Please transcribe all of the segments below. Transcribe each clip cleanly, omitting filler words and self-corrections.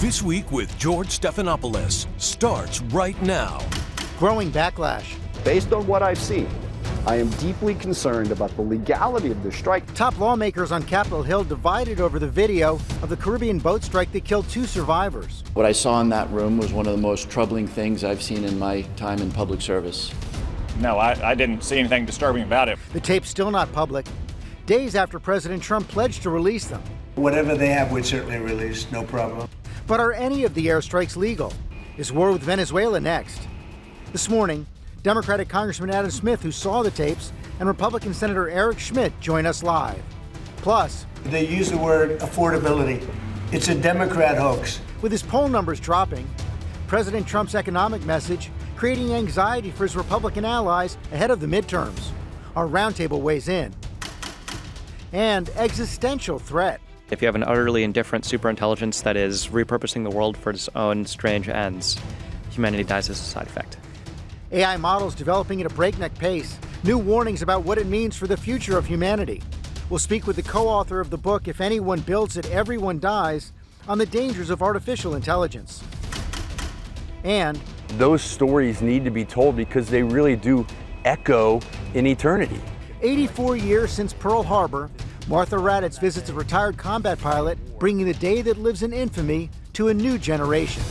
This Week with George Stephanopoulos starts right now. Growing backlash. Based on what I've seen, I am deeply concerned about the legality of the strike. Top lawmakers on Capitol Hill divided over the video of the Caribbean boat strike that killed 2 survivors. What I saw in that room was one of the most troubling things I've seen in my time in public service. No, I didn't see anything disturbing about it. The tape's still not public, days after President Trump pledged to release them. Whatever they have, we'd certainly release, no problem. But are any of the airstrikes legal? Is war with Venezuela next? This morning, Democratic Congressman Adam Schmitt, who saw the tapes, and Republican Senator Eric Schmitt join us live. Plus, they use the word affordability. It's a Democrat hoax. With his poll numbers dropping, President Trump's economic message creating anxiety for his Republican allies ahead of the midterms. Our roundtable weighs in. And existential threat. If you have an utterly indifferent superintelligence that is repurposing the world for its own strange ends, humanity dies as a side effect. AI models developing at a breakneck pace. New warnings about what it means for the future of humanity. We'll speak with the co-author of the book, If Anyone Builds It, Everyone Dies, on the dangers of artificial intelligence. And those stories need to be told because they really do echo in eternity. 84 years since Pearl Harbor, Martha Raddatz visits a retired combat pilot, bringing the day that lives in infamy to a new generation.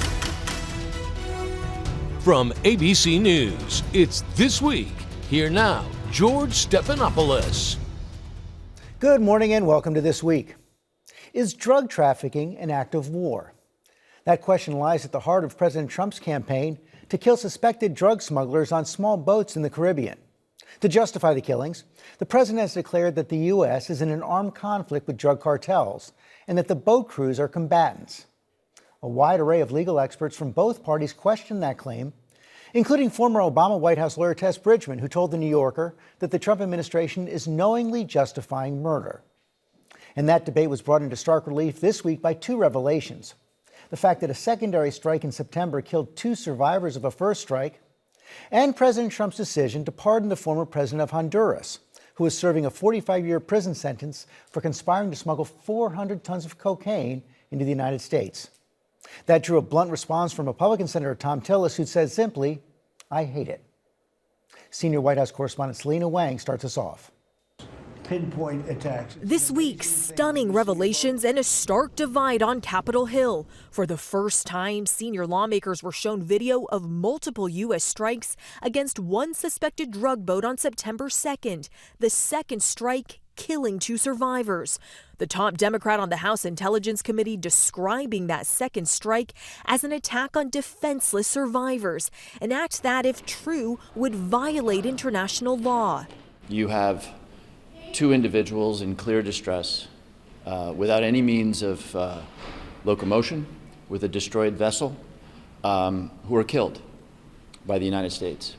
From ABC News, it's This Week. Here now, George Stephanopoulos. Good morning and welcome to This Week. Is drug trafficking an act of war? That question lies at the heart of President Trump's campaign to kill suspected drug smugglers on small boats in the Caribbean. To justify the killings, the president has declared that the U.S. is in an armed conflict with drug cartels and that the boat crews are combatants. A wide array of legal experts from both parties question that claim, including former Obama White House lawyer Tess Bridgman, who told The New Yorker that the Trump administration is knowingly justifying murder. And that debate was brought into stark relief this week by 2 revelations. The fact that a secondary strike in September killed 2 survivors of a first strike, and President Trump's decision to pardon the former president of Honduras, who is serving a 45-year prison sentence for conspiring to smuggle 400 tons of cocaine into the United States. That drew a blunt response from Republican Senator Thom Tillis, who said simply, "I hate it." Senior White House correspondent Selina Wang starts us off. Pinpoint attacks. This week, stunning revelations and a stark divide on Capitol Hill. For the first time, senior lawmakers were shown video of multiple U.S. strikes against one suspected drug boat on September 2nd. The second strike killing 2 survivors. The top Democrat on the House Intelligence Committee describing that second strike as an attack on defenseless survivors, an act that, if true, would violate international law. You have 2 individuals in clear distress, without any means of locomotion, with a destroyed vessel, who were killed by the United States.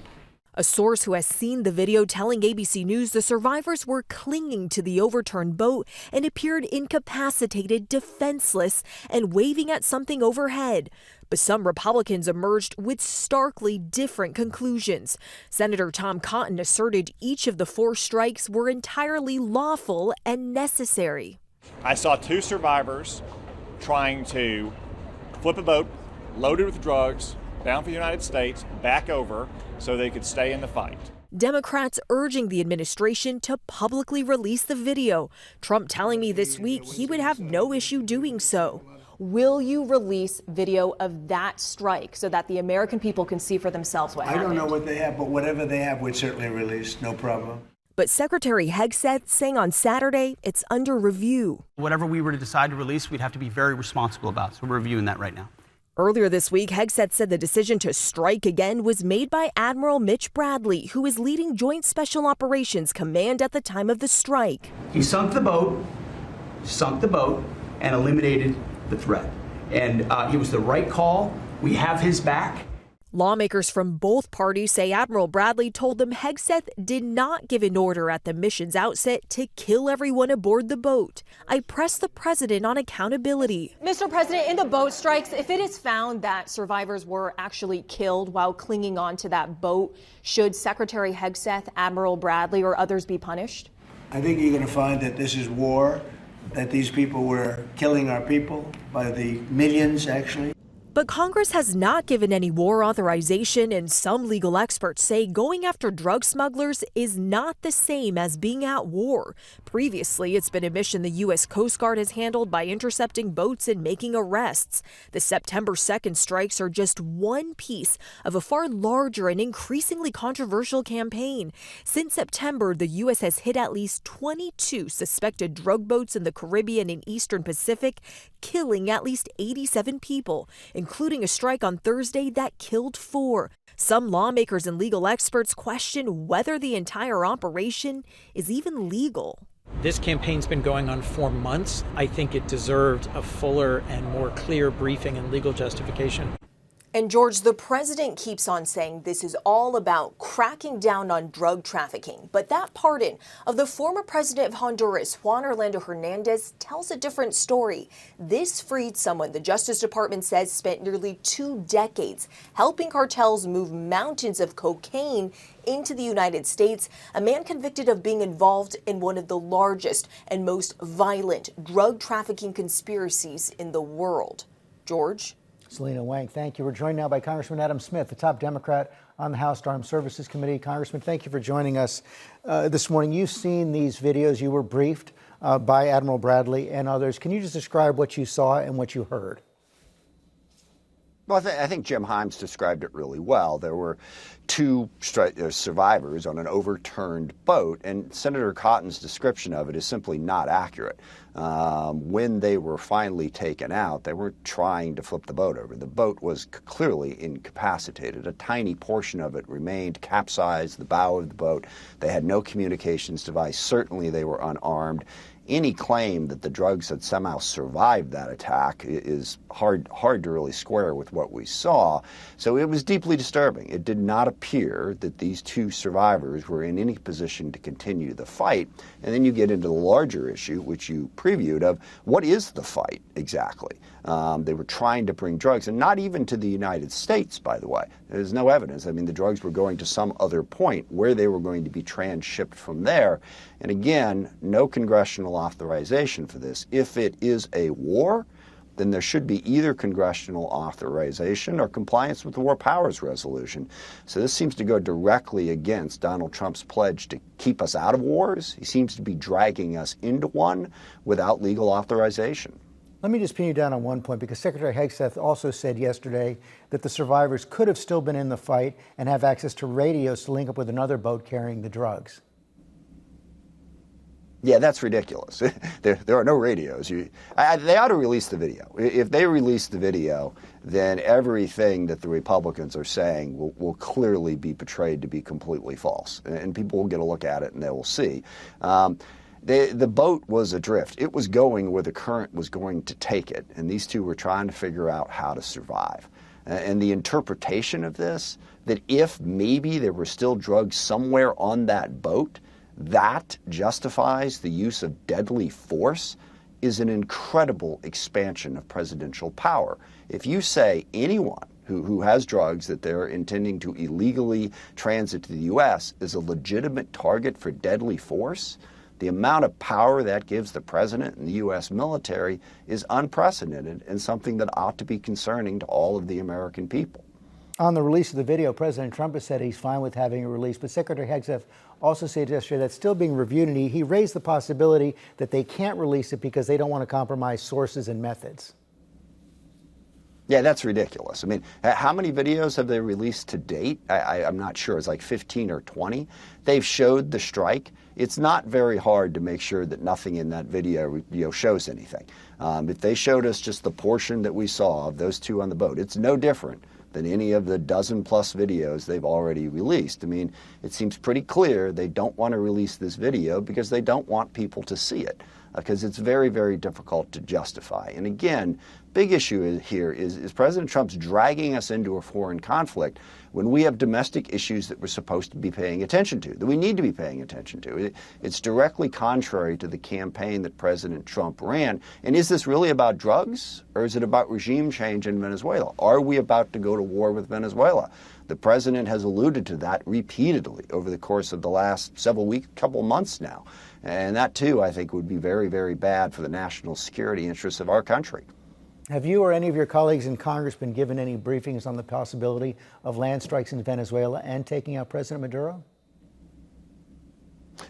A source who has seen the video telling ABC News the survivors were clinging to the overturned boat and appeared incapacitated, defenseless, and waving at something overhead. But some Republicans emerged with starkly different conclusions. Senator Tom Cotton asserted each of the 4 strikes were entirely lawful and necessary. I saw 2 survivors trying to flip a boat loaded with drugs down for the United States, back over, so they could stay in the fight. Democrats urging the administration to publicly release the video. Trump telling me this week he would have no issue doing so. Will you release video of that strike so that the American people can see for themselves what happened? I don't know what they have, but whatever they have, we'd certainly release, no problem. But Secretary Hegseth saying on Saturday it's under review. Whatever we were to decide to release, we'd have to be very responsible about, so we're reviewing that right now. Earlier this week, Hegseth said the decision to strike again was made by Admiral Mitch Bradley, who is leading Joint Special Operations Command at the time of the strike. He sunk the boat, and eliminated the threat. And it was the right call. We have his back. Lawmakers from both parties say Admiral Bradley told them Hegseth did not give an order at the mission's outset to kill everyone aboard the boat. I pressed the president on accountability. Mr. President, in the boat strikes, if it is found that survivors were actually killed while clinging on to that boat, should Secretary Hegseth, Admiral Bradley, or others be punished? I think you're going to find that this is war that these people were killing our people by the millions, actually. But Congress has not given any war authorization, and some legal experts say going after drug smugglers is not the same as being at war. Previously, it's been a mission the U.S. Coast Guard has handled by intercepting boats and making arrests. The September 2nd strikes are just one piece of a far larger and increasingly controversial campaign. Since September, the U.S. has hit at least 22 suspected drug boats in the Caribbean and Eastern Pacific, killing at least 87 people, including a strike on Thursday that killed 4. Some lawmakers and legal experts question whether the entire operation is even legal. This campaign's been going on for months. I think it deserved a fuller and more clear briefing and legal justification. And George, the president keeps on saying this is all about cracking down on drug trafficking. But that pardon of the former president of Honduras, Juan Orlando Hernandez, tells a different story. This freed someone the Justice Department says spent nearly 2 decades helping cartels move mountains of cocaine into the United States, a man convicted of being involved in one of the largest and most violent drug trafficking conspiracies in the world. George? Selina Wang, thank you. We're joined now by Congressman Adam Schmitt, the top Democrat on the House Armed Services Committee. Congressman, thank you for joining us this morning. You've seen these videos. You were briefed by Admiral Bradley and others. Can you just describe what you saw and what you heard? Well, I think Jim Himes described it really well. There were 2 survivors on an overturned boat, and Senator Cotton's description of it is simply not accurate. When they were finally taken out, they weren't trying to flip the boat over. The boat was clearly incapacitated. A tiny portion of it remained, capsized the bow of the boat. They had no communications device. Certainly they were unarmed. Any claim that the drugs had somehow survived that attack is hard to really square with what we saw. So it was deeply disturbing. It did not appear that these 2 survivors were in any position to continue the fight. And then you get into the larger issue, which you previewed, of what is the fight exactly? They were trying to bring drugs, and not even to the United States, by the way. There's no evidence. I mean, the drugs were going to some other point where they were going to be transshipped from there. And again, no congressional authorization for this. If it is a war, then there should be either congressional authorization or compliance with the War Powers Resolution. So this seems to go directly against Donald Trump's pledge to keep us out of wars. He seems to be dragging us into one without legal authorization. Let me just pin you down on one point, because Secretary Hegseth also said yesterday that the survivors could have still been in the fight and have access to radios to link up with another boat carrying the drugs. Yeah, that's ridiculous. There are no radios. They ought to release the video. If they release the video, then everything that the Republicans are saying will clearly be portrayed to be completely false. And people will get a look at it and they will see. The boat was adrift. It was going where the current was going to take it, and these 2 were trying to figure out how to survive. And the interpretation of this, that if maybe there were still drugs somewhere on that boat, that justifies the use of deadly force, is an incredible expansion of presidential power. If you say anyone who has drugs that they're intending to illegally transit to the U.S. is a legitimate target for deadly force, the amount of power that gives the president and the U.S. military is unprecedented and something that ought to be concerning to all of the American people. On the release of the video, President Trump has said he's fine with having it released, but Secretary Hegseth also said yesterday that's still being reviewed, and he raised the possibility that they can't release it because they don't want to compromise sources and methods. Yeah, that's ridiculous. I mean, how many videos have they released to date? I'm not sure. It's like 15 or 20. They've showed the strike. It's not very hard to make sure that nothing in that video shows anything. If they showed us just the portion that we saw of those 2 on the boat, it's no different than any of the dozen-plus videos they've already released. I mean, it seems pretty clear they don't want to release this video because they don't want people to see it, because it's very, very difficult to justify. And again, big issue here is President Trump's dragging us into a foreign conflict when we have domestic issues that we're supposed to be paying attention to, that we need to be paying attention to. It's directly contrary to the campaign that President Trump ran. And is this really about drugs, or is it about regime change in Venezuela? Are we about to go to war with Venezuela? The president has alluded to that repeatedly over the course of the last several weeks, couple months now. And that, too, I think would be very, very bad for the national security interests of our country. Have you or any of your colleagues in Congress been given any briefings on the possibility of land strikes in Venezuela and taking out President Maduro?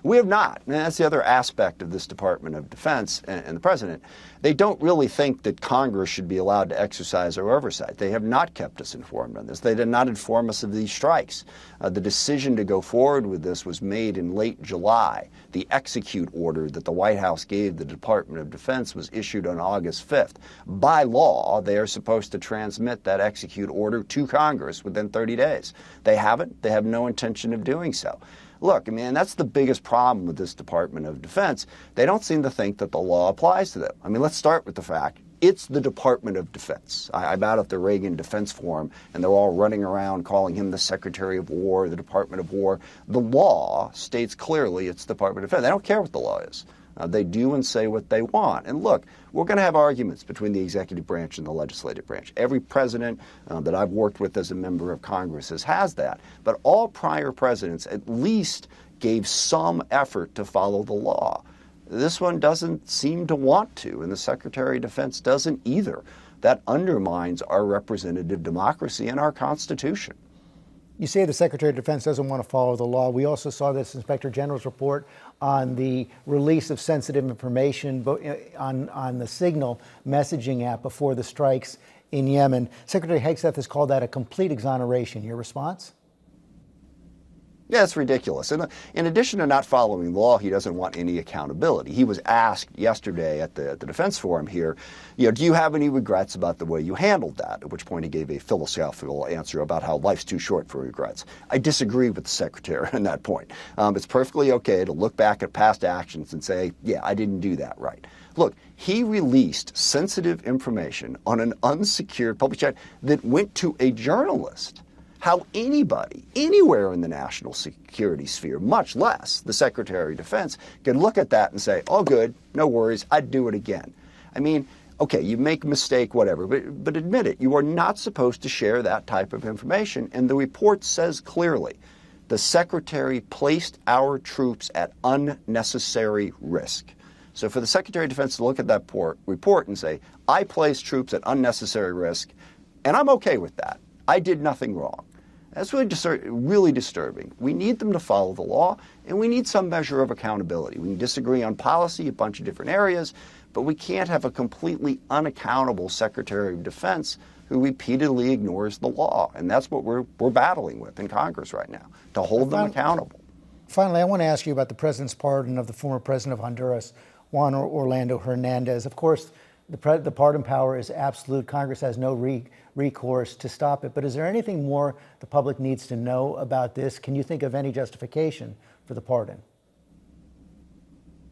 We have not. And that's the other aspect of this Department of Defense and the president. They don't really think that Congress should be allowed to exercise their oversight. They have not kept us informed on this. They did not inform us of these strikes. The decision to go forward with this was made in late July. The execute order that the White House gave the Department of Defense was issued on August 5th. By law, they are supposed to transmit that execute order to Congress within 30 days. They haven't. They have no intention of doing so. Look, I mean, that's the biggest problem with this Department of Defense. They don't seem to think that the law applies to them. I mean, let's start with the fact it's the Department of Defense. I'm out at the Reagan Defense Forum, and they're all running around calling him the Secretary of War, the Department of War. The law states clearly it's the Department of Defense. They don't care what the law is. They do and say what they want. And look, we're going to have arguments between the executive branch and the legislative branch. Every president that I've worked with as a member of Congress has that. But all prior presidents at least gave some effort to follow the law. This one doesn't seem to want to, and the Secretary of Defense doesn't either. That undermines our representative democracy and our Constitution. You say the Secretary of Defense doesn't want to follow the law. We also saw this Inspector General's report on the release of sensitive information on the Signal messaging app before the strikes in Yemen. Secretary Hegseth has called that a complete exoneration. Your response? Yeah, it's ridiculous. And in addition to not following law, he doesn't want any accountability. He was asked yesterday at the Defense Forum here, do you have any regrets about the way you handled that? At which point he gave a philosophical answer about how life's too short for regrets. I disagree with the Secretary on that point. It's perfectly okay to look back at past actions and say, yeah, I didn't do that right. Look, he released sensitive information on an unsecured public chat that went to a journalist. How anybody, anywhere in the national security sphere, much less the Secretary of Defense, can look at that and say, oh, good, no worries, I'd do it again. I mean, okay, you make a mistake, whatever, but admit it, you are not supposed to share that type of information. And the report says clearly, the Secretary placed our troops at unnecessary risk. So for the Secretary of Defense to look at that report and say, I placed troops at unnecessary risk, and I'm okay with that. I did nothing wrong. That's really disturbing. We need them to follow the law, and we need some measure of accountability. We can disagree on policy, a bunch of different areas, but we can't have a completely unaccountable Secretary of Defense who repeatedly ignores the law. And that's what we're battling with in Congress right now, to hold them accountable. Finally, I want to ask you about the president's pardon of the former president of Honduras, Juan Orlando Hernandez. Of course, the pardon power is absolute. Congress has no recourse to stop it. But is there anything more the public needs to know about this? Can you think of any justification for the pardon?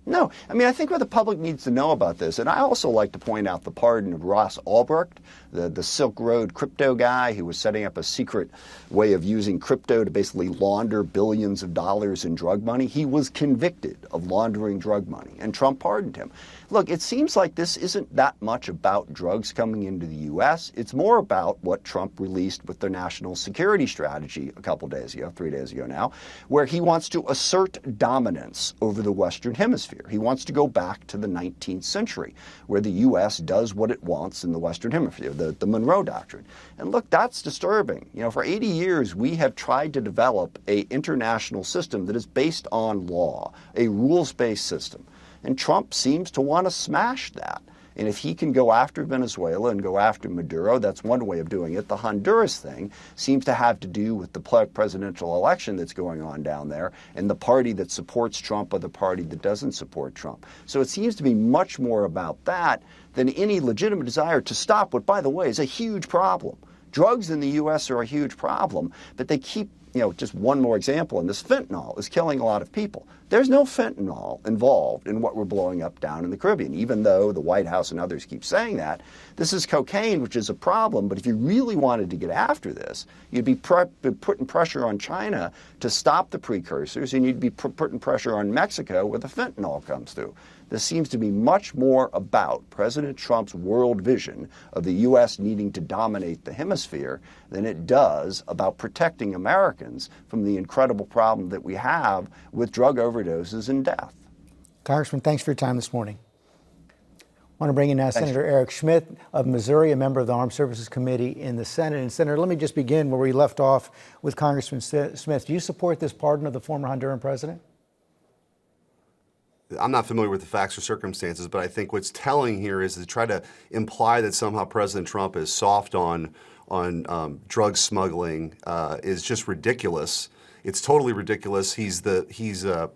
No. I mean, I think what the public needs to know about this, and I also like to point out the pardon of Ross Ulbricht, the Silk Road crypto guy who was setting up a secret way of using crypto to basically launder billions of dollars in drug money. He was convicted of laundering drug money, and Trump pardoned him. Look, it seems like this isn't that much about drugs coming into the U.S. It's more about what Trump released with their national security strategy a couple days ago, 3 days ago now, where he wants to assert dominance over the Western Hemisphere. He wants to go back to the 19th century, where the U.S. does what it wants in the Western Hemisphere, the Monroe Doctrine. And look, that's disturbing. For 80 years, we have tried to develop an international system that is based on law, a rules-based system. And Trump seems to want to smash that. And if he can go after Venezuela and go after Maduro, that's one way of doing it. The Honduras thing seems to have to do with the presidential election that's going on down there and the party that supports Trump or the party that doesn't support Trump. So it seems to be much more about that than any legitimate desire to stop what, by the way, is a huge problem. Drugs in the U.S. are a huge problem, but they keep, just one more example, and this fentanyl is killing a lot of people. There's no fentanyl involved in what we're blowing up down in the Caribbean, even though the White House and others keep saying that. This is cocaine, which is a problem, but if you really wanted to get after this, you'd be putting pressure on China to stop the precursors, and you'd be putting pressure on Mexico where the fentanyl comes through. This seems to be much more about President Trump's world vision of the U.S. needing to dominate the hemisphere than it does about protecting Americans from the incredible problem that we have with drug overdoses and death. Congressman, thanks for your time this morning. I want to bring in now Senator Eric Schmitt of Missouri, a member of the Armed Services Committee in the Senate. And Senator, let me just begin where we left off with Congressman Smith. Do you support this pardon of the former Honduran president? I'm not familiar with the facts or circumstances, but I think what's telling here is to try to imply that somehow President Trump is soft on drug smuggling is just ridiculous. It's totally ridiculous. He's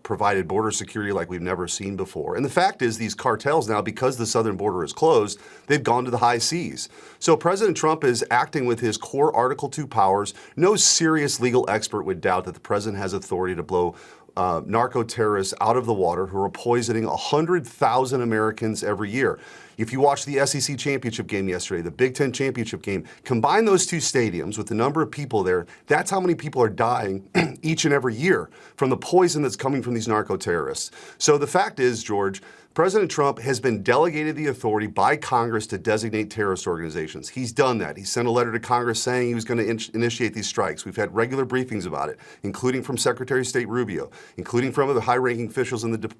provided border security like we've never seen before. And the fact is, these cartels now, because the southern border is closed, they've gone to the high seas. So President Trump is acting with his core Article 2 powers. No serious legal expert would doubt that the president has authority to blow narco-terrorists out of the water who are poisoning 100,000 Americans every year. If you watched the SEC championship game yesterday, the Big Ten championship game, combine those two stadiums with the number of people there, that's how many people are dying each and every year from the poison that's coming from these narco-terrorists. So the fact is, George, President Trump has been delegated the authority by Congress to designate terrorist organizations. He's done that. He sent a letter to Congress saying he was going to initiate these strikes. We've had regular briefings about it, including from Secretary of State Rubio, including from the high-ranking officials in the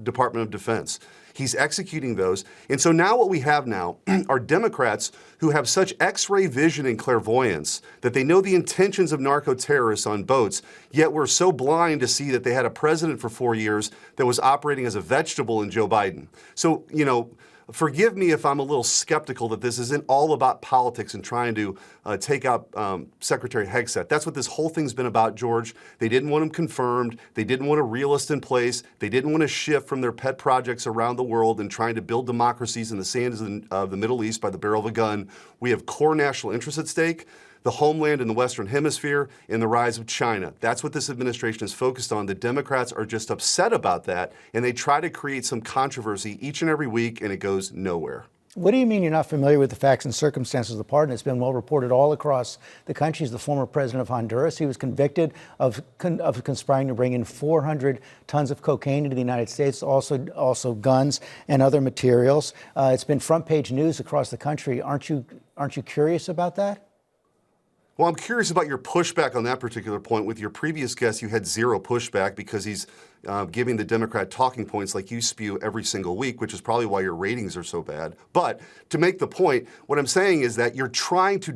Department of Defense. He's executing those. And so now what we have now are Democrats who have such X-ray vision and clairvoyance that they know the intentions of narco-terrorists on boats, yet we're so blind to see that they had a president for 4 years that was operating as a vegetable in Joe Biden. So, forgive me if I'm a little skeptical that this isn't all about politics and trying to take out Secretary Hegseth. That's what this whole thing's been about, George. They didn't want him confirmed. They didn't want a realist in place. They didn't want to shift from their pet projects around the world and trying to build democracies in the sands of the Middle East by the barrel of a gun. We have core national interests at stake, the homeland in the Western Hemisphere, and the rise of China. That's what this administration is focused on. The Democrats are just upset about that, and they try to create some controversy each and every week, and it goes nowhere. What do you mean you're not familiar with the facts and circumstances of the pardon? It's been well reported all across the country. He's the former president of Honduras. He was convicted of conspiring to bring in 400 tons of cocaine into the United States, also guns and other materials. It's been front page news across the country. Aren't you curious about that? Well, I'm curious about your pushback on that particular point. With your previous guest, you had zero pushback because he's giving the Democrat talking points like you spew every single week, which is probably why your ratings are so bad. But to make the point, what I'm saying is that you're trying to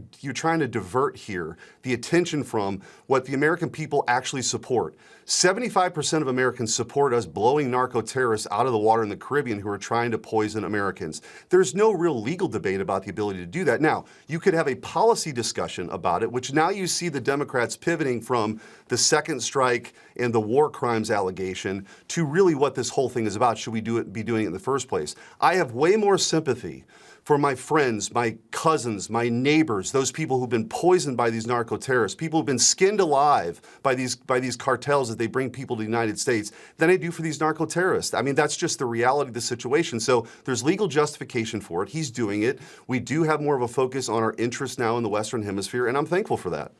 divert here the attention from what the American people actually support. 75% of Americans support us blowing narco-terrorists out of the water in the Caribbean who are trying to poison Americans. There's no real legal debate about the ability to do that. Now, you could have a policy discussion about it, which now you see the Democrats pivoting from the second strike and the war crimes allegation to really what this whole thing is about. Should we be doing it in the first place? I have way more sympathy for my friends, my cousins, my neighbors, those people who've been poisoned by these narco-terrorists, people who've been skinned alive by these cartels as they bring people to the United States, than I do for these narco-terrorists. I mean, that's just the reality of the situation. So there's legal justification for it. He's doing it. We do have more of a focus on our interests now in the Western Hemisphere, and I'm thankful for that.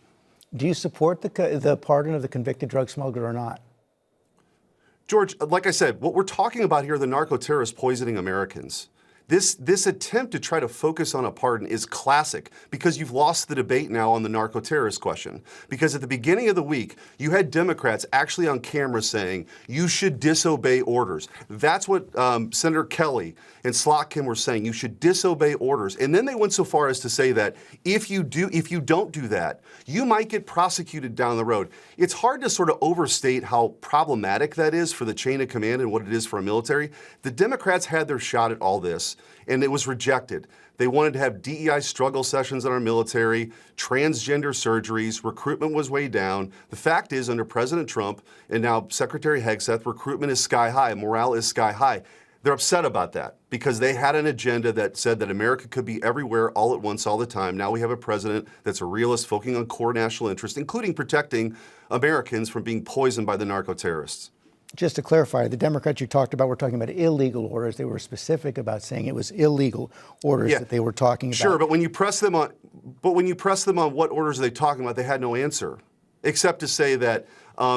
Do you support the pardon of the convicted drug smuggler or not? George, like I said, what we're talking about here are the narco-terrorists poisoning Americans. This attempt to try to focus on a pardon is classic because you've lost the debate now on the narco-terrorist question. Because at the beginning of the week, you had Democrats actually on camera saying, you should disobey orders. That's what Senator Kelly and Slotkin were saying. You should disobey orders. And then they went so far as to say that if you don't do that, you might get prosecuted down the road. It's hard to sort of overstate how problematic that is for the chain of command and what it is for a military. The Democrats had their shot at all this, and it was rejected. They wanted to have DEI struggle sessions in our military, transgender surgeries, recruitment was way down. The fact is, under President Trump and now Secretary Hegseth, recruitment is sky high, morale is sky high. They're upset about that because they had an agenda that said that America could be everywhere all at once, all the time. Now we have a president that's a realist, focusing on core national interests, including protecting Americans from being poisoned by the narco-terrorists. Just to clarify, the Democrats you talked about were talking about illegal orders. They were specific about saying it was illegal orders that they were talking about. Sure, but when you press them on, what orders are they talking about, they had no answer, except to say that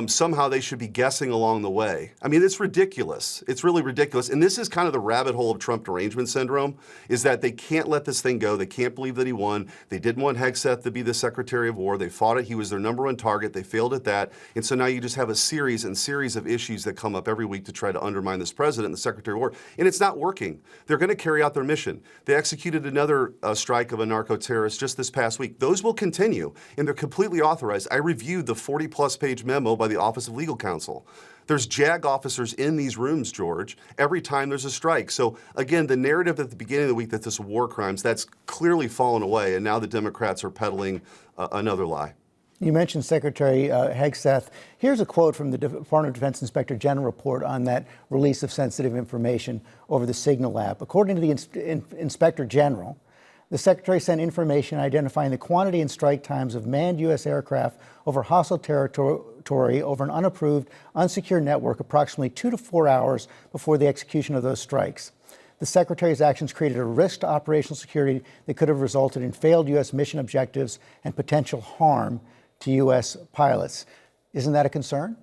somehow they should be guessing along the way. I mean, it's ridiculous. It's really ridiculous. And this is kind of the rabbit hole of Trump derangement syndrome, is that they can't let this thing go. They can't believe that he won. They didn't want Hegseth to be the Secretary of War. They fought it. He was their #1 target. They failed at that. And so now you just have a series of issues that come up every week to try to undermine this president and the Secretary of War. And it's not working. They're going to carry out their mission. They executed another strike of a narco-terrorist just this past week. Those will continue, and they're completely authorized. I reviewed the 40-plus page memo by the Office of Legal Counsel. There's JAG officers in these rooms, George, every time there's a strike. So again, the narrative at the beginning of the week that this is war crimes, that's clearly fallen away, and now the Democrats are peddling another lie. You mentioned Secretary Hegseth. Here's a quote from the Department of Defense Inspector General report on that release of sensitive information over the Signal app. According to the Inspector General, the Secretary sent information identifying the quantity and strike times of manned U.S. aircraft over hostile territory over an unapproved, unsecured network approximately 2 to 4 hours before the execution of those strikes. The Secretary's actions created a risk to operational security that could have resulted in failed U.S. mission objectives and potential harm to U.S. pilots. Isn't that a concern?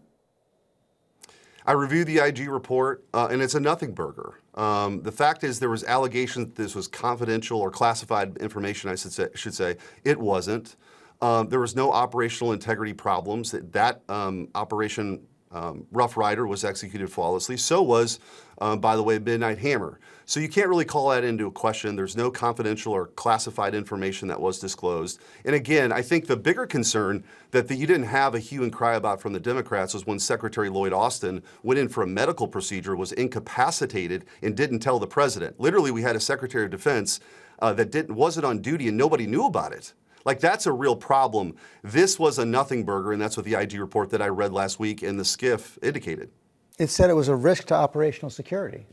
I reviewed the IG report, and it's a nothing burger. The fact is there was allegations that this was confidential or classified information, I should say. It wasn't. There was no operational integrity problems. That Operation Rough Rider was executed flawlessly. So was, by the way, Midnight Hammer. So you can't really call that into a question. There's no confidential or classified information that was disclosed. And again, I think the bigger concern that you didn't have a hue and cry about from the Democrats was when Secretary Lloyd Austin went in for a medical procedure, was incapacitated, and didn't tell the president. Literally, we had a Secretary of Defense that wasn't on duty and nobody knew about it. Like, that's a real problem. This was a nothing burger, and that's what the IG report that I read last week in the SCIF indicated. It said it was a risk to operational security.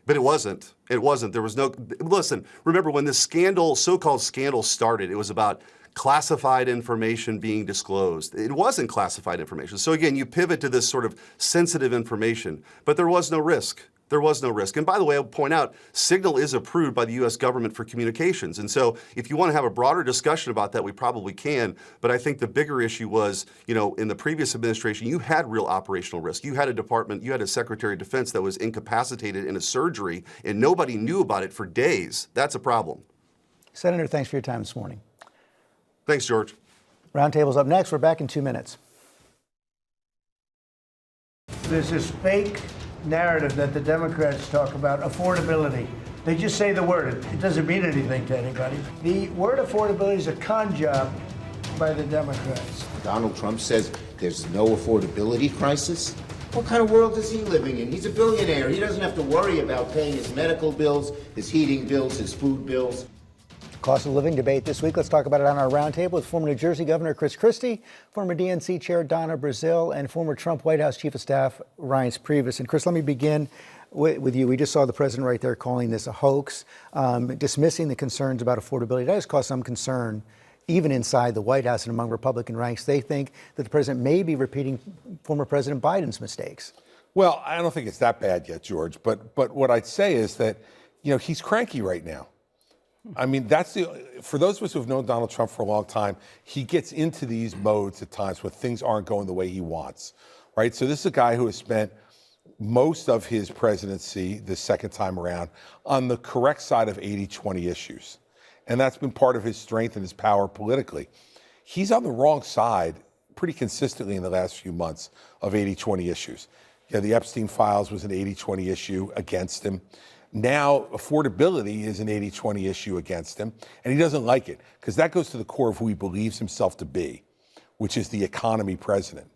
But it wasn't. It wasn't. There was no... Listen, remember when this scandal, so-called scandal started, it was about classified information being disclosed. It wasn't classified information. So again, you pivot to this sort of sensitive information, but there was no risk. There was no risk. And by the way, I'll point out, Signal is approved by the U.S. government for communications. And so if you want to have a broader discussion about that, we probably can. But I think the bigger issue was, in the previous administration, you had real operational risk. You had a department, you had a Secretary of Defense that was incapacitated in a surgery, and nobody knew about it for days. That's a problem. Senator, thanks for your time this morning. Thanks, George. Roundtable's up next. We're back in 2 minutes. There's this fake narrative that the Democrats talk about, affordability. They just say the word. It doesn't mean anything to anybody. The word affordability is a con job by the Democrats. Donald Trump says there's no affordability crisis. What kind of world is he living in? He's a billionaire. He doesn't have to worry about paying his medical bills, his heating bills, his food bills. Cost of living debate this week. Let's talk about it on our roundtable with former New Jersey Governor Chris Christie, former DNC Chair Donna Brazile, and former Trump White House Chief of Staff Reince Priebus. And Chris, let me begin with you. We just saw the president right there calling this a hoax, dismissing the concerns about affordability. That has caused some concern, even inside the White House and among Republican ranks. They think that the president may be repeating former President Biden's mistakes. Well, I don't think it's that bad yet, George. But what I'd say is that, he's cranky right now. I mean, for those of us who have known Donald Trump for a long time, he gets into these modes at times where things aren't going the way he wants, right? So this is a guy who has spent most of his presidency, the second time around, on the correct side of 80-20 issues. And that's been part of his strength and his power politically. He's on the wrong side pretty consistently in the last few months of 80-20 issues. The Epstein files was an 80-20 issue against him. Now, affordability is an 80-20 issue against him, and he doesn't like it, because that goes to the core of who he believes himself to be, which is the economy president.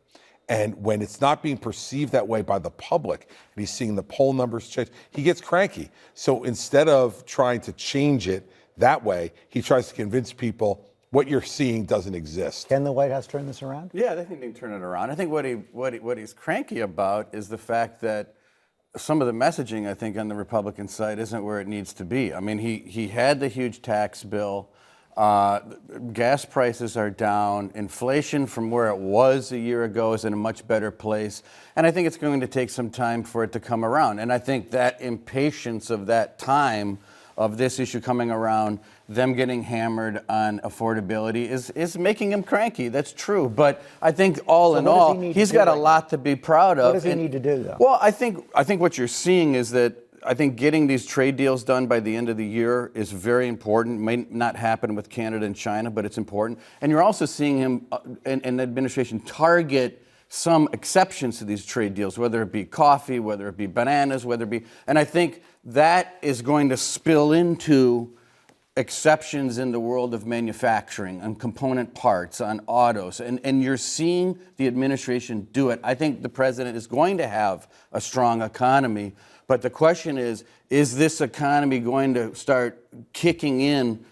And when it's not being perceived that way by the public, and he's seeing the poll numbers change, he gets cranky. So instead of trying to change it that way, he tries to convince people what you're seeing doesn't exist. Can the White House turn this around? Yeah, I think they can turn it around. I think what he's cranky about is the fact that some of the messaging, I think, on the Republican side isn't where it needs to be. I mean, he had the huge tax bill. Gas prices are down. Inflation from where it was a year ago is in a much better place. And I think it's going to take some time for it to come around. And I think that impatience of that time of this issue coming around, them getting hammered on affordability is making him cranky. That's true. But I think all in all, he's got a lot to be proud of. What does he need to do, though? Well, I think what you're seeing is that I think getting these trade deals done by the end of the year is very important. It may not happen with Canada and China, but it's important. And you're also seeing him and the administration target some exceptions to these trade deals, whether it be coffee, whether it be bananas, whether it be, and I think that is going to spill into exceptions in the world of manufacturing, on component parts, on autos, and you're seeing the administration do it. I think the president is going to have a strong economy, but the question is this economy going to start kicking in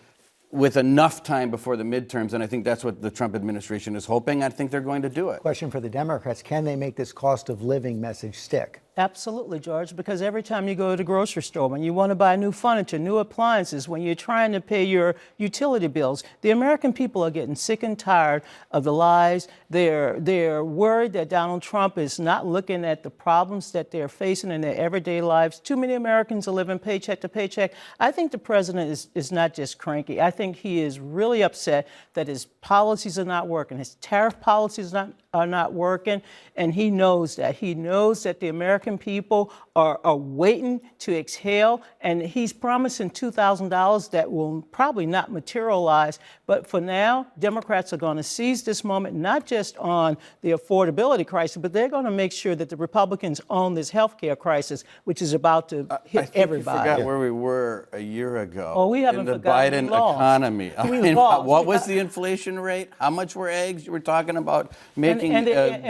with enough time before the midterms? And I think that's what the Trump administration is hoping. I think they're going to do it. Question for the Democrats: can they make this cost of living message stick? Absolutely, George, because every time you go to the grocery store, when you want to buy new furniture, new appliances, when you're trying to pay your utility bills, the American people are getting sick and tired of the lies. They're worried that Donald Trump is not looking at the problems that they're facing in their everyday lives. Too many Americans are living paycheck to paycheck. I think the president is not just cranky. I think he is really upset that his policies are not working. His tariff policies are not working, and he knows that. He knows that the American people are waiting to exhale, and he's promising $2,000 that will probably not materialize. But for now, Democrats are going to seize this moment, not just on the affordability crisis, but they're going to make sure that the Republicans own this health care crisis, which is about to hit everybody. I forgot where we were a year ago. Oh, we haven't in the forgotten. Biden economy. I mean, lost. what was the inflation rate? How much were eggs? You were talking about making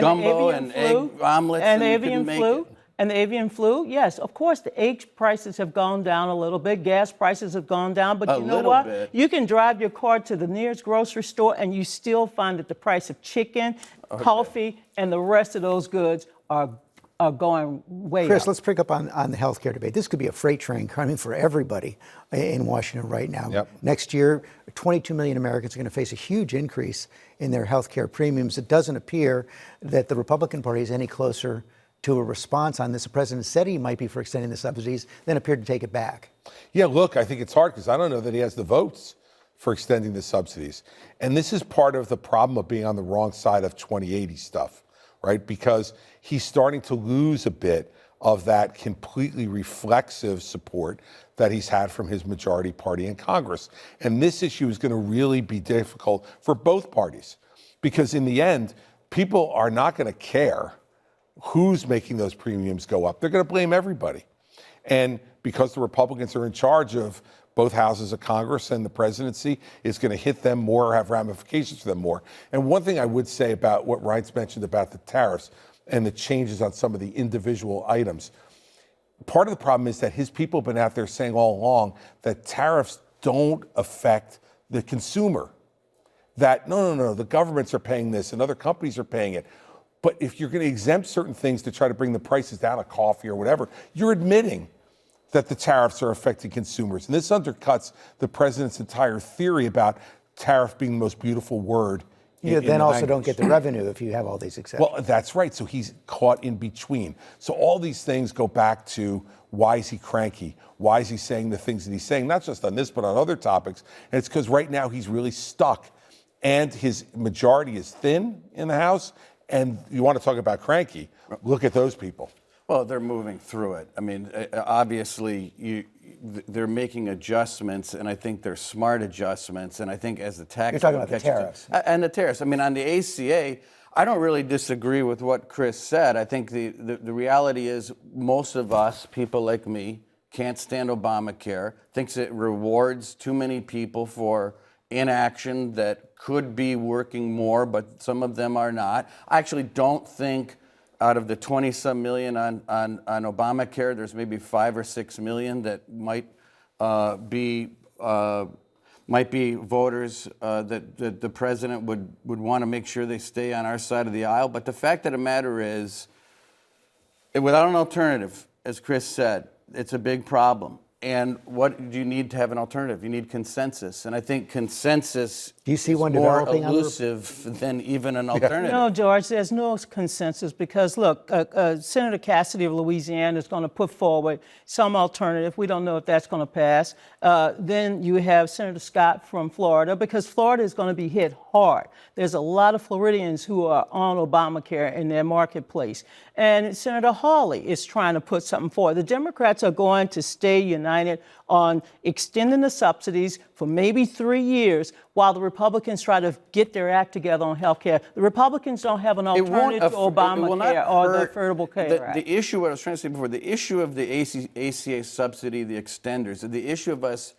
gumbo and egg omelets, and the you avian couldn't flu. make it. And the avian flu, yes, of course, the egg prices have gone down a little bit. Gas prices have gone down. But you know what? You can drive your car to the nearest grocery store and you still find that the price of chicken, coffee, and the rest of those goods are going way Chris, up. let's pick up on the healthcare debate. This could be a freight train coming for everybody in Washington right now. Yep. Next year, 22 million Americans are going to face a huge increase in their healthcare premiums. It doesn't appear that the Republican Party is any closer to a response on this. The president said he might be for extending the subsidies, then appeared to take it back. Yeah, look, I think it's hard because I don't know that he has the votes for extending the subsidies. And this is part of the problem of being on the wrong side of 2080 stuff, right? Because he's starting to lose a bit of that completely reflexive support that he's had from his majority party in Congress. And this issue is going to really be difficult for both parties because in the end, people are not going to care who's making those premiums go up. They're going to blame everybody. And because the Republicans are in charge of both houses of Congress and the presidency, it's going to hit them more or have ramifications for them more. And one thing I would say about what Reince mentioned about the tariffs and the changes on some of the individual items, part of the problem is that his people have been out there saying all along that tariffs don't affect the consumer. That, no, the governments are paying this and other companies are paying it. But if you're going to exempt certain things to try to bring the prices down of coffee or whatever, you're admitting that the tariffs are affecting consumers. And this undercuts the president's entire theory about tariff being the most beautiful word. You then also don't get the revenue if you have all these exceptions. Well, that's right. So he's caught in between. So all these things go back to why is he cranky? Why is he saying the things that he's saying? Not just on this, but on other topics. And it's because right now he's really stuck. And his majority is thin in the House. And you want to talk about cranky, look at those people. Well, they're moving through it. I mean, obviously, they're making adjustments, and I think they're smart adjustments. And I think as the tax... You're talking about the tariffs. And the tariffs. I mean, on the ACA, I don't really disagree with what Chris said. I think the reality is most of us, people like me, can't stand Obamacare, thinks it rewards too many people for inaction that could be working more, but some of them are not. I actually don't think out of the 20-some million on Obamacare, there's maybe 5 or 6 million that might be voters that the president would want to make sure they stay on our side of the aisle. But the fact of the matter is, without an alternative, as Chris said, it's a big problem. And what do you need to have an alternative? You need consensus. And I think consensus is more elusive than even an alternative. No, George, there's no consensus because, look, Senator Cassidy of Louisiana is going to put forward some alternative. We don't know if that's going to pass. Then you have Senator Scott from Florida because Florida is going to be hit hard. There's a lot of Floridians who are on Obamacare in their marketplace. And Senator Hawley is trying to put something forward. The Democrats are going to stay united on extending the subsidies for maybe 3 years while the Republicans try to get their act together on health care. The Republicans don't have an alternative to Obamacare or the Affordable Care Act. The issue, what I was trying to say before, the issue of the ACA subsidy, the extenders, the issue of us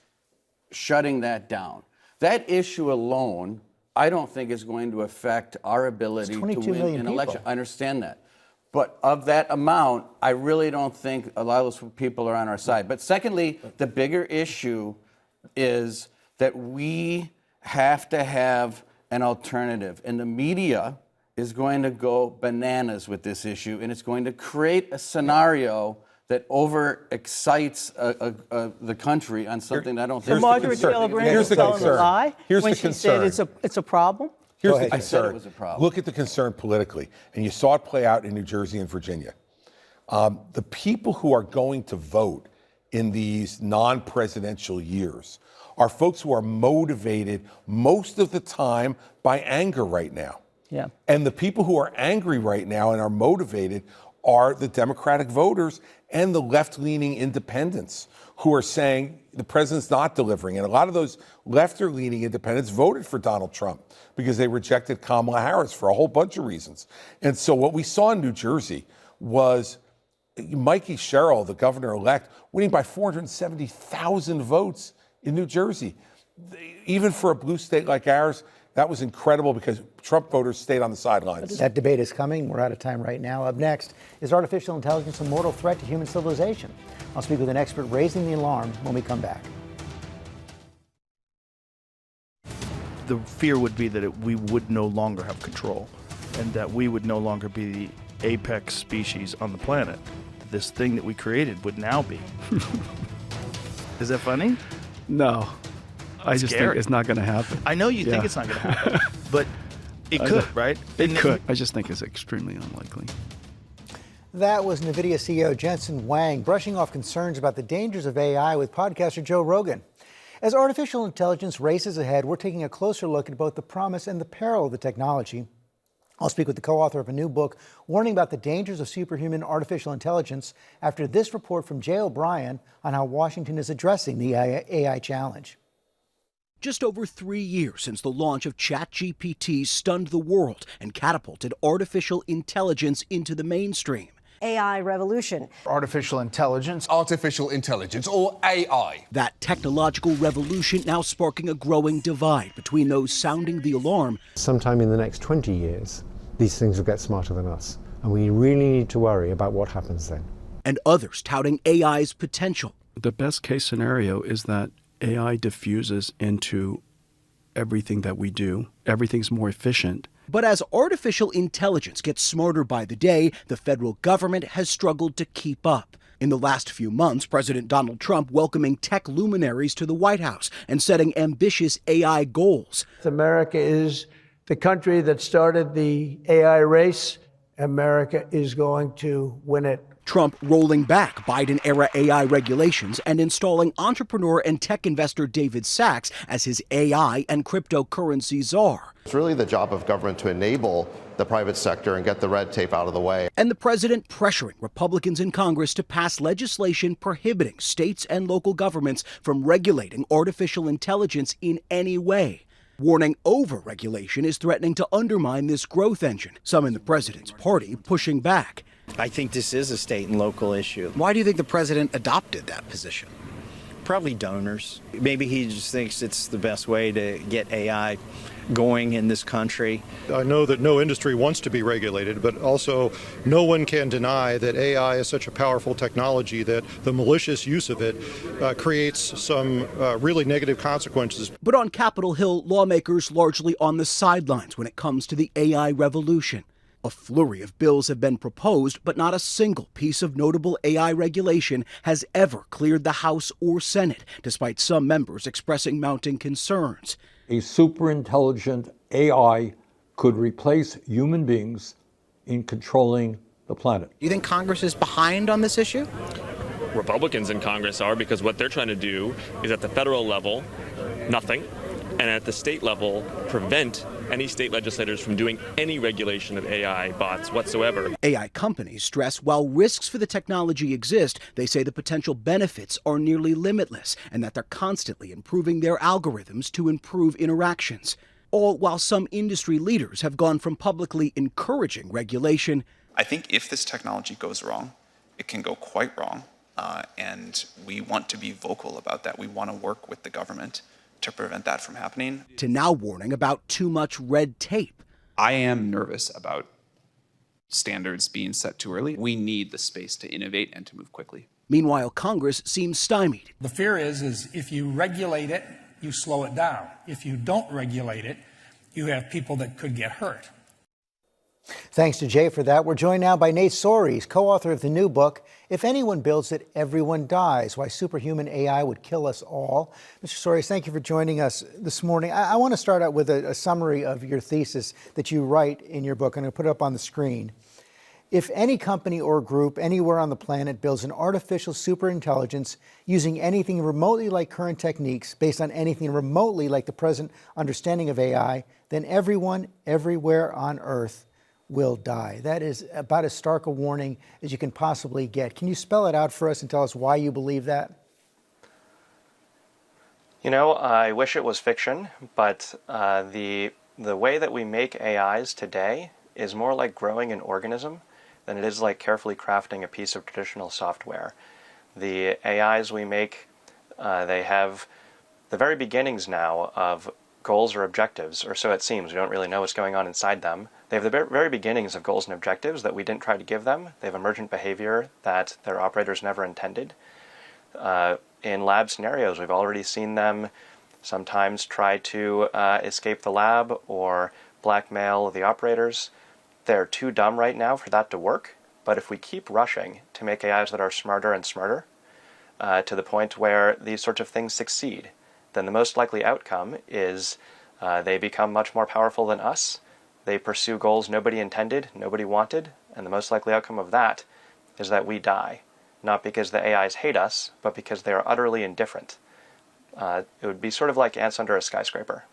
shutting that down, that issue alone, I don't think is going to affect our ability to win an election. I understand that. But of that amount, I really don't think a lot of those people are on our side. But secondly, the bigger issue is that we have to have an alternative. And the media is going to go bananas with this issue, and it's going to create a scenario that overexcites the country on something I don't think. Marjorie Taylor Greene is telling a lie when she said it's a problem. Here's the concern. It was a problem. Look at the concern politically, and you saw it play out in New Jersey and Virginia. The people who are going to vote in these non-presidential years are folks who are motivated most of the time by anger right now. Yeah. And the people who are angry right now and are motivated are the Democratic voters and the left-leaning independents who are saying the president's not delivering. And a lot of those left-leaning independents voted for Donald Trump because they rejected Kamala Harris for a whole bunch of reasons. And so what we saw in New Jersey was Mikey Sherrill, the governor-elect, winning by 470,000 votes in New Jersey. Even for a blue state like ours, that was incredible because Trump voters stayed on the sidelines. That debate is coming. We're out of time right now. Up next, is artificial intelligence a mortal threat to human civilization? I'll speak with an expert raising the alarm when we come back. The fear would be that we would no longer have control and that we would no longer be the apex species on the planet. This thing that we created would now be. Is that funny? No. I just think it's not going to happen. I know you think it's not going to happen, but it could, right? It could. I just think it's extremely unlikely. That was NVIDIA CEO Jensen Huang brushing off concerns about the dangers of AI with podcaster Joe Rogan. As artificial intelligence races ahead, we're taking a closer look at both the promise and the peril of the technology. I'll speak with the co-author of a new book warning about the dangers of superhuman artificial intelligence after this report from Jay O'Brien on how Washington is addressing the AI challenge. Just over 3 years since the launch of ChatGPT stunned the world and catapulted artificial intelligence into the mainstream. AI revolution. Artificial intelligence, or AI. That technological revolution now sparking a growing divide between those sounding the alarm. Sometime in the next 20 years, these things will get smarter than us. And we really need to worry about what happens then. And others touting AI's potential. The best case scenario is that AI diffuses into everything that we do. Everything's more efficient. But as artificial intelligence gets smarter by the day, the federal government has struggled to keep up. In the last few months, President Donald Trump welcoming tech luminaries to the White House and setting ambitious AI goals. America is the country that started the AI race. America is going to win it. Trump rolling back Biden-era AI regulations and installing entrepreneur and tech investor David Sachs as his AI and cryptocurrency czar. It's really the job of government to enable the private sector and get the red tape out of the way. And the president pressuring Republicans in Congress to pass legislation prohibiting states and local governments from regulating artificial intelligence in any way. Warning over-regulation is threatening to undermine this growth engine. Some in the president's party pushing back. I think this is a state and local issue. Why do you think the president adopted that position? Probably donors. Maybe he just thinks it's the best way to get AI going in this country. I know that no industry wants to be regulated, but also no one can deny that AI is such a powerful technology that the malicious use of it creates some really negative consequences. But on Capitol Hill, lawmakers largely on the sidelines when it comes to the AI revolution. A flurry of bills have been proposed, but not a single piece of notable AI regulation has ever cleared the House or Senate, despite some members expressing mounting concerns. A superintelligent AI could replace human beings in controlling the planet. Do you think Congress is behind on this issue? Republicans in Congress are, because what they're trying to do is at the federal level, nothing, and at the state level, prevent any state legislators from doing any regulation of AI bots whatsoever. AI companies stress while risks for the technology exist, they say the potential benefits are nearly limitless and that they're constantly improving their algorithms to improve interactions. All while some industry leaders have gone from publicly encouraging regulation. I think if this technology goes wrong, it can go quite wrong, and we want to be vocal about that. We want to work with the government to prevent that from happening. To now warning about too much red tape. I am nervous about standards being set too early. We need the space to innovate and to move quickly. Meanwhile, Congress seems stymied. The fear is if you regulate it, you slow it down. If you don't regulate it, you have people that could get hurt. Thanks to Jay for that. We're joined now by Nate Soares, co-author of the new book, If Anyone Builds It, Everyone Dies, Why Superhuman AI Would Kill Us All. Mr. Soares, thank you for joining us this morning. I want to start out with a summary of your thesis that you write in your book. I'm going to put it up on the screen. If any company or group anywhere on the planet builds an artificial superintelligence using anything remotely like current techniques, based on anything remotely like the present understanding of AI, then everyone, everywhere on Earth will die. That is about as stark a warning as you can possibly get. Can you spell it out for us and tell us why you believe that? You know, I wish it was fiction, but the way that we make AIs today is more like growing an organism than it is like carefully crafting a piece of traditional software. The AIs we make, they have the very beginnings now of goals or objectives, or so it seems. We don't really know what's going on inside them. They have the very beginnings of goals and objectives that we didn't try to give them. They have emergent behavior that their operators never intended. In lab scenarios, we've already seen them sometimes try to escape the lab or blackmail the operators. They're too dumb right now for that to work, but if we keep rushing to make AIs that are smarter and smarter, to the point where these sorts of things succeed, then the most likely outcome is they become much more powerful than us. They pursue goals nobody intended, nobody wanted, and the most likely outcome of that is that we die. Not because the AIs hate us, but because they are utterly indifferent. It would be sort of like ants under a skyscraper.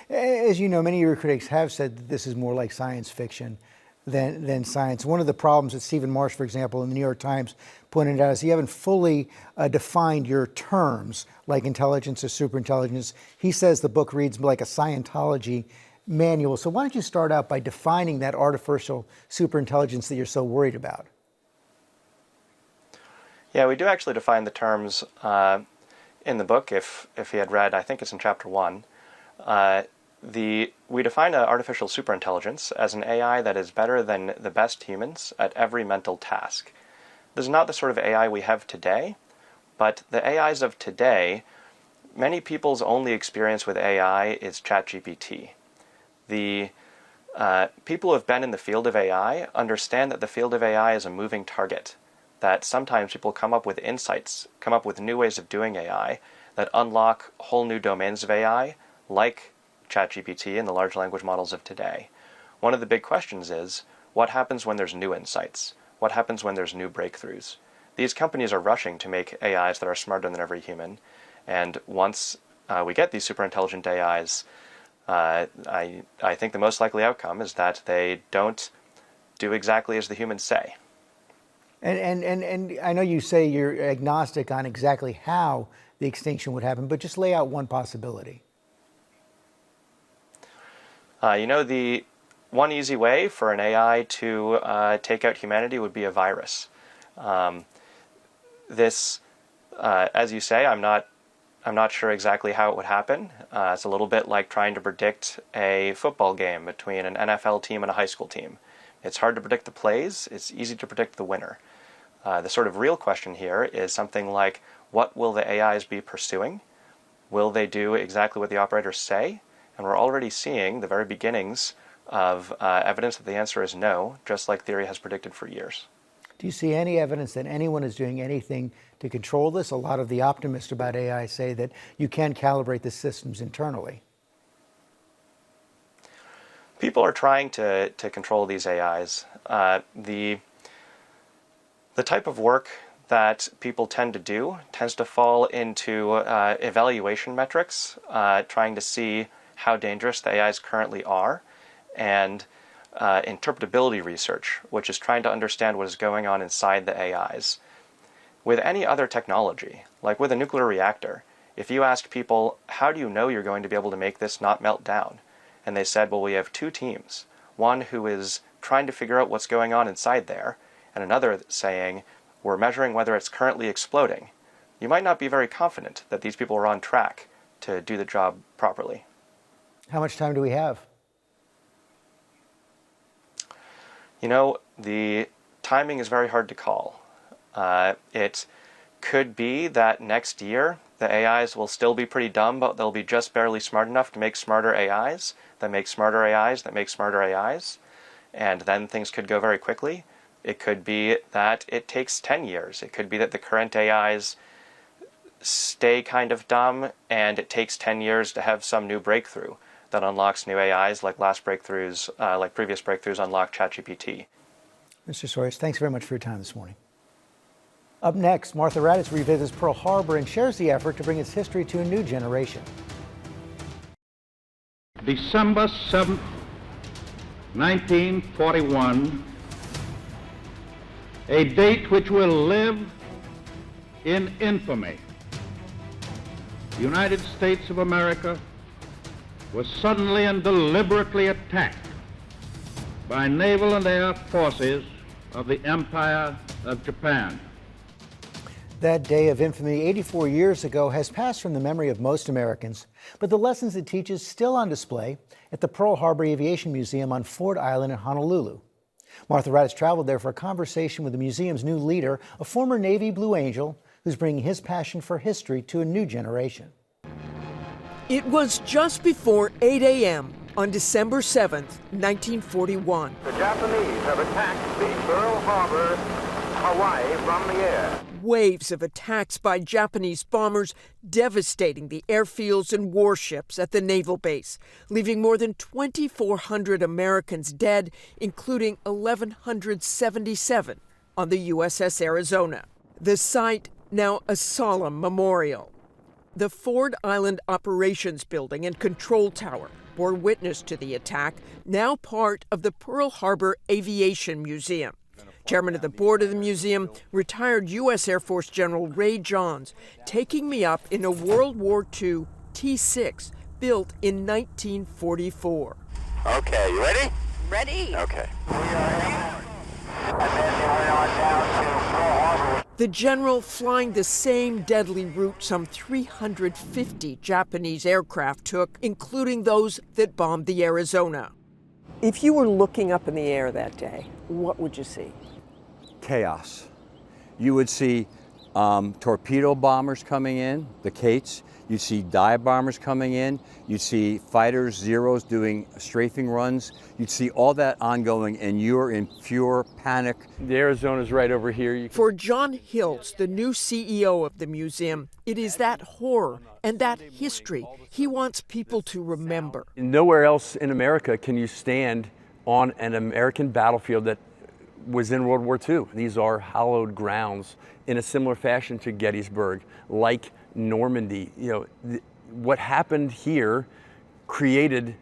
As you know, many of your critics have said that this is more like science fiction than science. One of the problems that Stephen Marsh, for example, in the New York Times pointed out is you haven't fully defined your terms, like intelligence or superintelligence. He says the book reads like a Scientology manual. So why don't you start out by defining that artificial superintelligence that you're so worried about? Yeah, we do actually define the terms in the book. If you had read, I think it's in chapter 1. We define an artificial superintelligence as an AI that is better than the best humans at every mental task. This is not the sort of AI we have today, but the AIs of today, many people's only experience with AI is ChatGPT. The people who have been in the field of AI understand that the field of AI is a moving target, that sometimes people come up with insights, come up with new ways of doing AI that unlock whole new domains of AI, like ChatGPT and the large language models of today. One of the big questions is, what happens when there's new insights? What happens when there's new breakthroughs? These companies are rushing to make AIs that are smarter than every human, and once we get these superintelligent AIs, I think the most likely outcome is that they don't do exactly as the humans say. And I know you say you're agnostic on exactly how the extinction would happen, but just lay out one possibility. The one easy way for an AI to take out humanity would be a virus. As you say, I'm not sure exactly how it would happen. It's a little bit like trying to predict a football game between an NFL team and a high school team. It's hard to predict the plays. It's easy to predict the winner. The sort of real question here is something like, what will the AIs be pursuing? Will they do exactly what the operators say? And we're already seeing the very beginnings of evidence that the answer is no, just like theory has predicted for years. Do you see any evidence that anyone is doing anything to control this? A lot of the optimists about AI say that you can calibrate the systems internally. People are trying to control these AIs. The type of work that people tend to do tends to fall into evaluation metrics, trying to see how dangerous the AIs currently are, and interpretability research, which is trying to understand what is going on inside the AIs. With any other technology, like with a nuclear reactor, if you ask people, how do you know you're going to be able to make this not melt down? And they said, well, we have two teams. One who is trying to figure out what's going on inside there, and another saying, we're measuring whether it's currently exploding. You might not be very confident that these people are on track to do the job properly. How much time do we have? You know, the timing is very hard to call. It could be that next year the AIs will still be pretty dumb, but they'll be just barely smart enough to make smarter AIs, that make smarter AIs, that make smarter AIs, and then things could go very quickly. It could be that it takes 10 years. It could be that the current AIs stay kind of dumb, and it takes 10 years to have some new breakthrough that unlocks new AIs, like previous breakthroughs unlocked ChatGPT. Mr. Soares, thanks very much for your time this morning. Up next, Martha Raddatz revisits Pearl Harbor and shares the effort to bring its history to a new generation. December 7th, 1941, a date which will live in infamy. The United States of America was suddenly and deliberately attacked by naval and air forces of the Empire of Japan. That day of infamy 84 years ago has passed from the memory of most Americans, but the lessons it teaches still on display at the Pearl Harbor Aviation Museum on Ford Island in Honolulu. Martha Raddatz traveled there for a conversation with the museum's new leader, a former Navy Blue Angel, who's bringing his passion for history to a new generation. It was just before 8 a.m. on December 7th, 1941. The Japanese have attacked the Pearl Harbor, Hawaii, from the air. Waves of attacks by Japanese bombers devastating the airfields and warships at the naval base, leaving more than 2,400 Americans dead, including 1,177 on the USS Arizona. The site now a solemn memorial. The Ford Island Operations Building and Control Tower bore witness to the attack, now part of the Pearl Harbor Aviation Museum. Chairman of the board of the museum, retired U.S. Air Force General Ray Johns, taking me up in a World War II T-6 built in 1944. Okay, you ready? Ready. Okay. We are airborne. And then we went on down to Pearl Harbor. The general flying the same deadly route some 350 Japanese aircraft took, including those that bombed the Arizona. If you were looking up in the air that day, what would you see? Chaos. You would see torpedo bombers coming in, the Kates. You'd see dive bombers coming in. You'd see fighters, Zeros doing strafing runs. You'd see all that ongoing, and you're in pure panic. The Arizona's right over here. For John Hiltz, the new CEO of the museum, it is that horror and that history he wants people to remember. Nowhere else in America can you stand on an American battlefield that was in World War II. These are hallowed grounds in a similar fashion to Gettysburg, like Normandy. What happened here created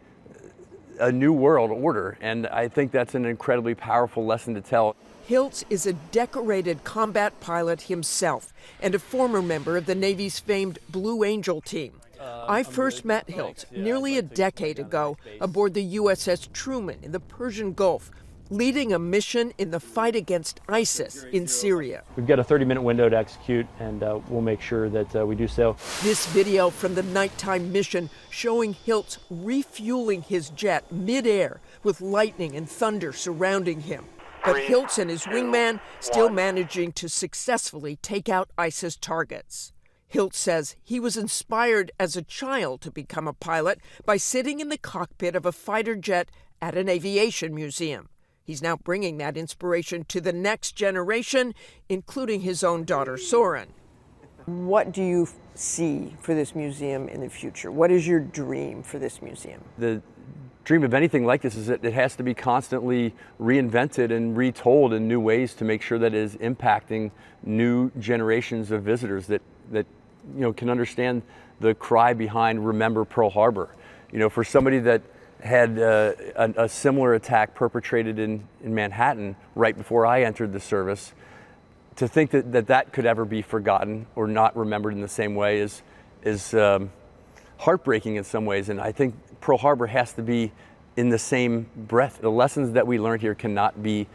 a new world order, and I think that's an incredibly powerful lesson to tell. Hiltz is a decorated combat pilot himself and a former member of the Navy's famed Blue Angel team. I first met Hiltz nearly a decade ago aboard the USS Truman in the Persian Gulf, leading a mission in the fight against ISIS in Syria. We've got a 30-minute window to execute, and we'll make sure that we do so. This video from the nighttime mission showing Hiltz refueling his jet midair with lightning and thunder surrounding him. But Hiltz and his wingman still managing to successfully take out ISIS targets. Hilt says he was inspired as a child to become a pilot by sitting in the cockpit of a fighter jet at an aviation museum. He's now bringing that inspiration to the next generation, including his own daughter, Soren. What do you see for this museum in the future? What is your dream for this museum? The dream of anything like this is that it has to be constantly reinvented and retold in new ways to make sure that it is impacting new generations of visitors that can understand the cry behind Remember Pearl Harbor. For somebody that had a similar attack perpetrated in Manhattan right before I entered the service, to think that could ever be forgotten or not remembered in the same way is heartbreaking in some ways. And I think Pearl Harbor has to be in the same breath. The lessons that we learned here cannot be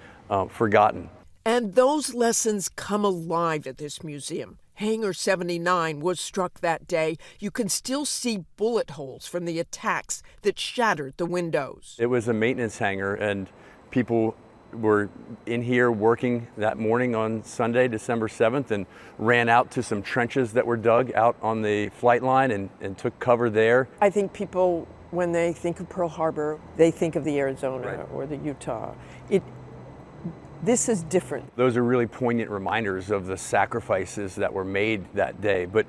forgotten. And those lessons come alive at this museum. Hangar 79 was struck that day. You can still see bullet holes from the attacks that shattered the windows. It was a maintenance hangar, and people were in here working that morning on Sunday, December 7th, and ran out to some trenches that were dug out on the flight line and took cover there. I think people, when they think of Pearl Harbor, they think of the Arizona or the Utah. This is different. Those are really poignant reminders of the sacrifices that were made that day. But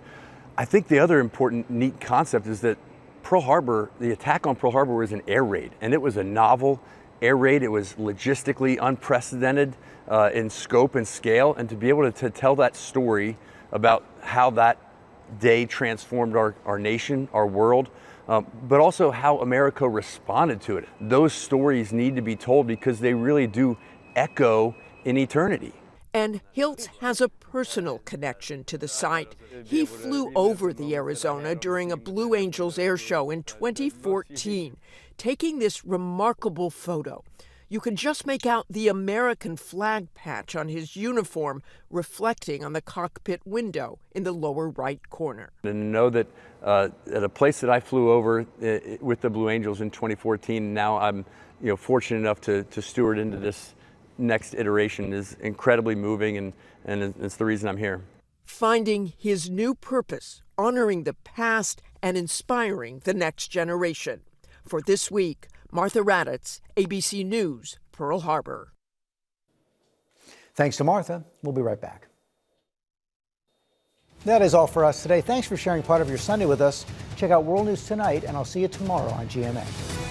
I think the other important, neat concept is that Pearl Harbor, the attack on Pearl Harbor was an air raid, and it was a novel air raid. It was logistically unprecedented in scope and scale, and to be able to tell that story about how that day transformed our nation, our world, but also how America responded to it. Those stories need to be told because they really do echo in eternity. And Hilt has a personal connection to the site. He flew over the Arizona during a Blue Angels air show in 2014, taking this remarkable photo. You can just make out the American flag patch on his uniform reflecting on the cockpit window in the lower right corner. And to know that at a place that I flew over with the Blue Angels in 2014, now I'm fortunate enough to steward into this next iteration is incredibly moving, and it's the reason I'm here. Finding his new purpose, honoring the past and inspiring the next generation. For This Week, Martha Raddatz, ABC News, Pearl Harbor. Thanks to Martha. We'll be right back. That is all for us today. Thanks for sharing part of your Sunday with us. Check out World News Tonight, and I'll see you tomorrow on GMA.